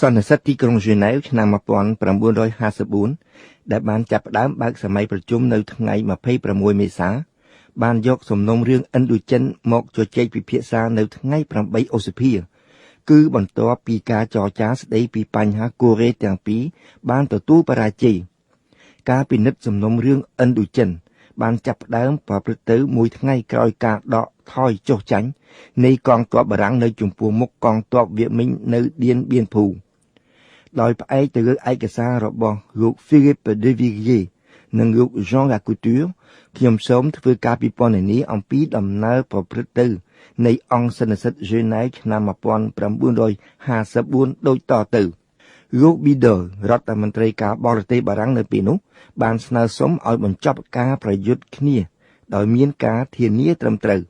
សន្និសីទទីក្រុងហ្សឺណែវឆ្នាំ1954ដែលបានចាប់ផ្ដើមបើកសម័យប្រជុំនៅថ្ងៃ26មេសាបានយកសំណុំរឿងឥណ្ឌូចិនមកជជែកពិភាក្សានៅថ្ងៃ8ឧសភាគឺបន្ទាប់ពីការចរចាស្ដីពីបញ្ហាកូរ៉េទាំងពីរបានទទួលបរាជ័យការពិនិត្យសំណុំរឿងឥណ្ឌូចិនបានចាប់ផ្ដើមប្រព្រឹត្តទៅមួយថ្ងៃក្រោយការដកថយចុះចាញ់នៃកងទ័ពបារាំងនៅចំពោះមុខកងទ័ពវៀតមិញនៅឌៀនបៀនភូដោយផ្អែកទៅលើឯកសាររបស់លោក Philippe de Villiers និងលោក Jean Lacouture ខ្ញុំសូមធ្វើការពិពណ៌នាអំពីដំណើរប្រព្រឹត្តទៅនៃអង្គសន្និសីទហ្សឺណែវឆ្នាំ1954ដូចតទៅលោក Bider រដ្ឋមន្ត្រីការបរទេសបារាំងនៅពេលនោះបានស្នើសុំឲ្យបញ្ចប់ការប្រយុទ្ធគ្នាដោយមានការធានាត្រឹមត្រូវ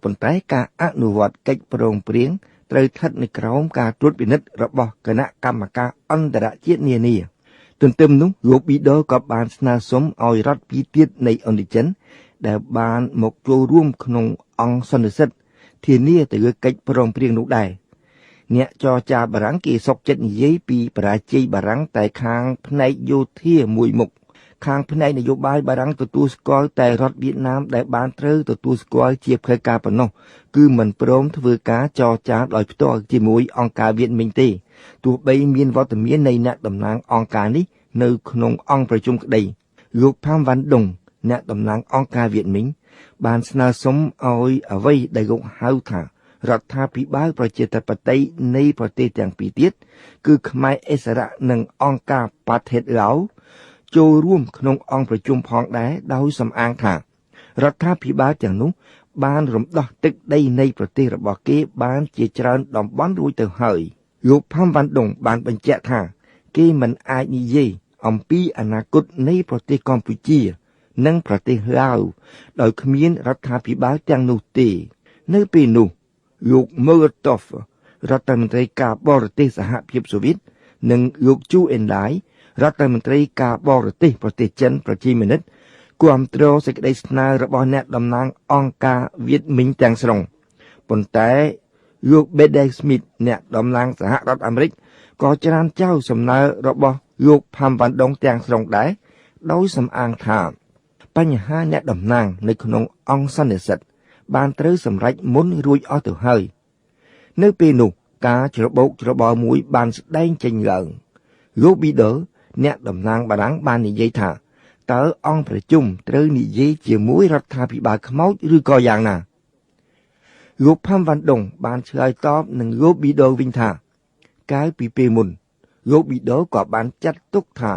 ប៉ុន្តែការអនុវត្តកិច្ចព្រមព្រៀងត្រូវស្ថិតនៅក្រោមការត្រួតពិនិត្យរបស់គណៈកម្មការអន្តរជាតិនានាទន្ទឹមនោះលោក Bider ក៏បានស្នើសុំឲ្យរដ្ឋពីរទៀតនៃឥណ្ឌូចិនដែលបានមកចូលរួមក្នុងអង្គសន្និសីទធានាទៅលើកិច្ចព្រមព្រៀងនោះដែរអ្នកចរចាបារាំងគេសុកចិត្តនិយាយពីបរាជ័យបារាំងតែខាងផ្នែកយោធាមួយមុខខាងផ្នែកនយោបាយបារាំងទទួលស្គាល់តែរដ្ឋវៀតណាមដែលបានត្រូវទទួលស្គាល់ជាផ្លូវការប៉ុណ្ណោះគឺមិនព្រមធ្វើការចរចាដោយផ្ទាល់ជាមួយអង្គការវៀតមិញទេទោះបីមានវត្តមាននៃអ្នកតំណាងអង្គការនេះនៅក្នុងអង្គប្រជុំក្តីលោកផាំវ៉ាន់ដុងអ្នកតំណាងអង្គការវៀតមិញបានស្នើសុំឲ្យអ្វីដែលលោកហៅថារដ្ឋាភិបាលប្រជាធិបតេយ្យនៃប្រទេសទាំងពីរទៀតគឺខ្មែរអិសរាជនិងអង្គការប៉ាថេតឡាវចូលរួមក្នុងអង្គប្រជុំផងដែរដោយសំអាងថារដ្ឋាភិបាលទាំងនោះបានរំដោះទឹកដីនៃប្រទេសរបស់គេបានជាច្រើនតំបន់រួចទៅហើយលោកផាំវ៉ាន់ដុងបានបញ្ជាក់ថាគេមិនអាចនិយាយអំពីអនាគតនៃប្រទេសកម្ពុជានិងប្រទេសឡាវដោយគ្មានរដ្ឋាភិបាលទាំងនោះទេនៅពេលនោះលោក Molotov រដ្ឋមន្ត្រីការបរទេសសហភាពសូវៀតនិងលោក Chu Enlai រដ្ឋមន្ត្រីការបរទេសប្រទេសចិនប្រជាមានិតគាំទ្រសេចក្តីស្នើរបស់អ្នកតំណាងអង្គការវៀតមិញទាំងស្រុងប៉ុន្តែលោក Bedel Smith អ្នកតំណាងសហរដ្ឋអាមេរិកក៏ច្រានចោលសំណើរបស់លោកផាំវ៉ាន់ដុងទាំងស្រុងដែរដោយសំអាងថាបញ្ហាអ្នកតំណាងនៅក្នុងអង្គសន្និសីទបានត្រូវសម្រេចមុនរួចអស់ទៅហើយនៅពេលនោះការច្របូកច្របល់មួយបានស្ដែងចេញឡើងលោក Bider អ្នកតំណាងបារាំងបាននិយាយថាតើអង្គប្រជុំត្រូវនិយាយជាមួយរដ្ឋាភិបាលខ្មោចឬក៏យ៉ាងណាលោកផាំវ៉ាន់ដុងបានឆ្លើយតបនឹងលោក Bider វិញថាកាលពីពេលមុនលោក Bider ក៏បានចាត់ទុកថា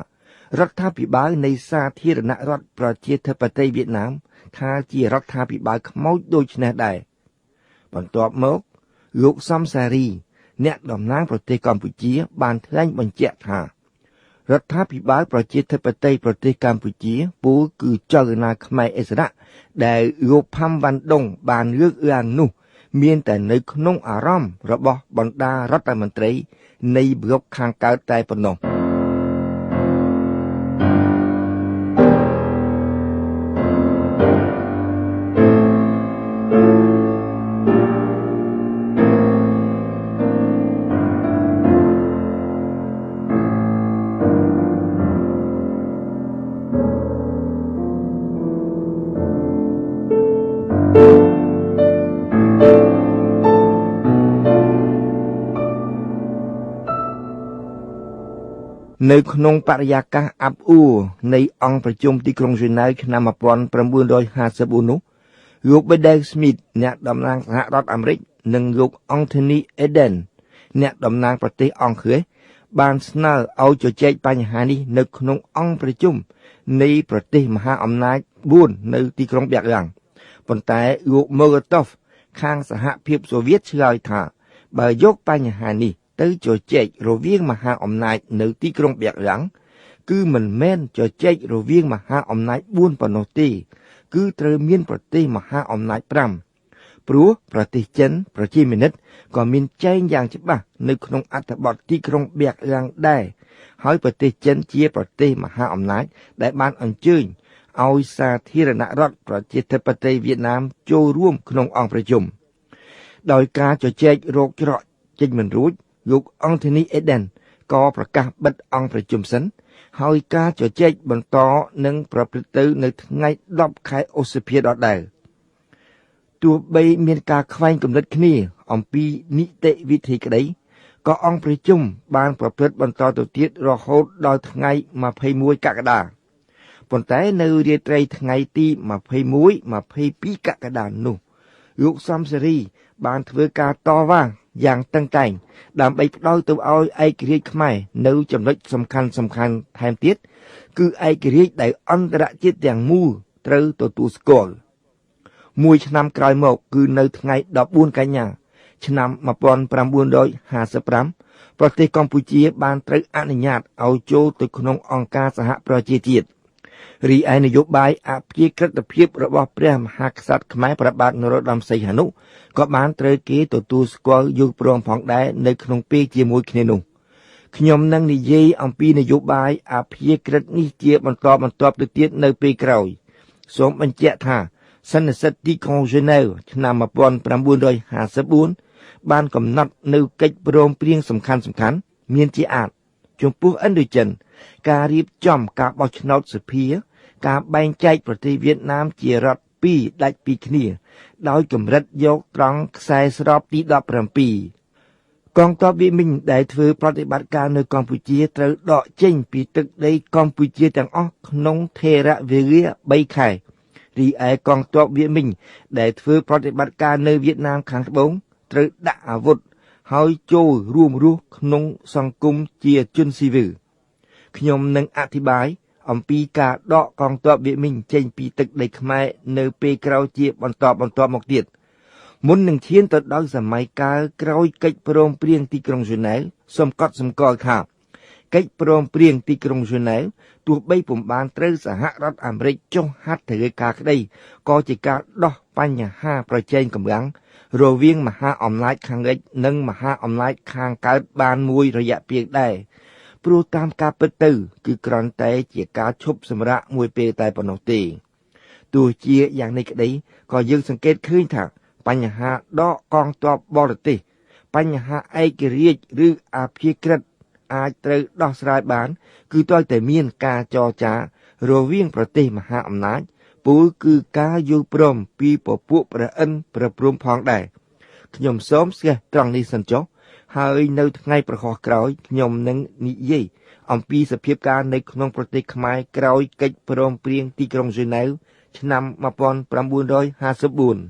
រដ្ឋាភិបាលនៃសាធារណរដ្ឋប្រជាធិបតេយ្យវៀតណាមថាជារដ្ឋាភិបាលខ្មោចដូចនេះដែរបន្ទាប់មកលោកសំសារីអ្នកតំណាងប្រទេសកម្ពុជាបានថ្លែងបញ្ជាក់ថារដ្ឋាភិបាលប្រជាធិបតេយ្យប្រទេសកម្ពុជាពូគឺចលនាខ្មែរអិសរាជដែលលោកផាំវ៉ាន់ដុងបានលើកឡើងនោះមានតែនៅក្នុងអារម្មណ៍របស់បណ្ដារដ្ឋមន្ត្រីនៃប្លុកខាងកើតតែប៉ុណ្ណោះនៅក្នុងបរិយាកាសអាប់អួរនៃអង្គប្រជុំទីក្រុងហ្សឺណែវឆ្នាំ1954នោះលោក Bedel Smith អ្នកតំណាងសហរដ្ឋអាមេរិកនិងលោក Anthony Eden អ្នកតំណាងប្រទេសអង់គ្លេសបានស្នើឲ្យជជែកបញ្ហានេះនៅក្នុងអង្គប្រជុំនៃប្រទេសមហាអំណាច4នៅទីក្រុងប៊ែរឡាំងប៉ុន្តែលោក Molotov ខាងសហភាពសូវៀតឆ្លើយថាបើយកបញ្ហានេះទៅជជែករវាងមហាអំណាចនៅទីក្រុងប៊ែរឡាំងគឺមិនមែនជជែករវាងមហាអំណាច4ប៉ុណ្ណោះទេគឺត្រូវមានប្រទេសមហាអំណាច5ព្រោះប្រទេសចិនប្រជាមានិតក៏មានចែងយ៉ាងច្បាស់នៅក្នុងអត្ថបទទីក្រុងប៊ែរឡាំងដែរហើយប្រទេសចិនជាប្រទេសមហាអំណាចដែលបានអញ្ជើញឲ្យសាធារណរដ្ឋប្រជាធិបតេយ្យវៀតណាមចូលរួមក្នុងអង្គប្រជុំដោយការជជែករោគច្រកចេញមិនរួចលោក Anthony Eden ក៏ប្រកាសបិទអង្គប្រជុំសិនហើយការជជែកបន្តនឹងប្រព្រឹត្តទៅនៅថ្ងៃ10ខែឧសភាដដែលទោះបីមានការខ្វែងគំនិតគ្នាអំពីនីតិវិធីក្តីក៏អង្គប្រជុំបានប្រព្រឹត្តបន្តទៅទៀតរហូតដល់ថ្ងៃ21កក្កដាប៉ុន្តែនៅរាត្រីថ្ងៃទី21 22កក្កដានោះលោកសំសេរីបានធ្វើការតវ៉ាយ៉ាងតឹងតែងដើម្បីផ្ដោតទៅឲ្យឯករាជ្យខ្មែរនៅចំណុចសំខាន់ថែមទៀតគឺឯករាជ្យដែលអន្តរជាតិទាំងមូលត្រូវទទួលស្គាល់មួយឆ្នាំក្រោយមកគឺនៅថ្ងៃ14កញ្ញាឆ្នាំ1955ប្រទេសកម្ពុជាបានត្រូវអនុញ្ញាតឲ្យចូលទៅក្នុងអង្គការសហប្រជាជាតិរីឯនយោបាយអព្យាក្រឹតភាពរបស់ព្រះមហាក្សត្រខ្មែរព្រះបាទនរោត្តមសីហនុក៏បានត្រូវគេទទួលស្គាល់យកព្រមផងដែរនៅក្នុងពេលជាមួយគ្នានោះខ្ញុំនឹងនិយាយអំពីនយោបាយអព្យាក្រឹតនេះជាបន្តបន្ទាប់ទៅទៀតនៅពេលក្រោយសូមបញ្ជាក់ថាសន្និសីទទីក្រុងហ្សឺណែវឆ្នាំ1954បានកំណត់នៅកិច្ចព្រមព្រៀងសំខាន់មានជាអាចចំពោះឥណ្ឌូចិនការរៀបចំការបោះឆ្នោតសភាការបែងចែកប្រទេសវៀតណាមជារដ្ឋពីរដាច់ពីគ្នាដោយកម្រិតយកត្រង់ខ្សែស្របទី17កងទ័ពវិមិញដែលធ្វើប្រតិបត្តិការនៅកម្ពុជាត្រូវដកចេញពីទឹកដីកម្ពុជាទាំងអស់ក្នុងថេរវេលា3ខែរីឯកងទ័ពវិមិញដែលធ្វើប្រតិបត្តិការនៅវៀតណាមខាងត្បូងត្រូវដាក់អាវុធហើយចូលរួមរស់ក្នុងសង្គមជាជនស៊ីវិលខ្ញុំនឹងអធិប្បាយអំពីការដកកងទ័ពវិមិញចេញពីទឹកដីខ្មែរនៅពេលក្រោយជាបន្តមកទៀតមុននឹងឈានទៅដល់សម័យកាលក្រោយកិច្ចព្រមព្រៀងទីក្រុងហ្សឺណែវសូមកត់សម្គាល់ថាកិច្ចព្រមព្រៀងទីក្រុងហ្សឺណែវទោះបីពុំបានត្រូវសហរដ្ឋអាមេរិកចុះហត្ថលេខាក្តីក៏ជាការដោះបញ្ហាប្រជែងកម្លាំងរវាងមហាអំណាចខាងលិចនិងមហាអំណាចខាងកើតបានមួយរយៈពេលដែរព្រោះតាមការពិតទៅគឺគ្រាន់តែជាការឈប់សម្រាកមួយពេលតែប៉ុណ្ណោះទេទោះជាយ៉ាងនេះក្តីក៏យើងសង្កេតឃើញថាបញ្ហាដកកងទ័ពបរទេសបញ្ហាឯករាជ្យឬអព្យាក្រឹតអាចត្រូវដោះស្រាយបានគឺទាល់តែមានការចរចារវាងប្រទេសមហាអំណាចពលគឺការយល់ព្រមពីពពួកព្រះឥន្ទព្រះព្រំផងដែរខ្ញុំសូមស្ទះត្រង់នេះសិនចុះហើយនៅថ្ងៃប្រហោះក្រោយខ្ញុំនឹងនិយាយអំពីសភាពការនៅក្នុងប្រទេសខ្មែរក្រោយកិច្ចព្រមព្រៀងទីក្រុងហ្សឺណែវឆ្នាំ1954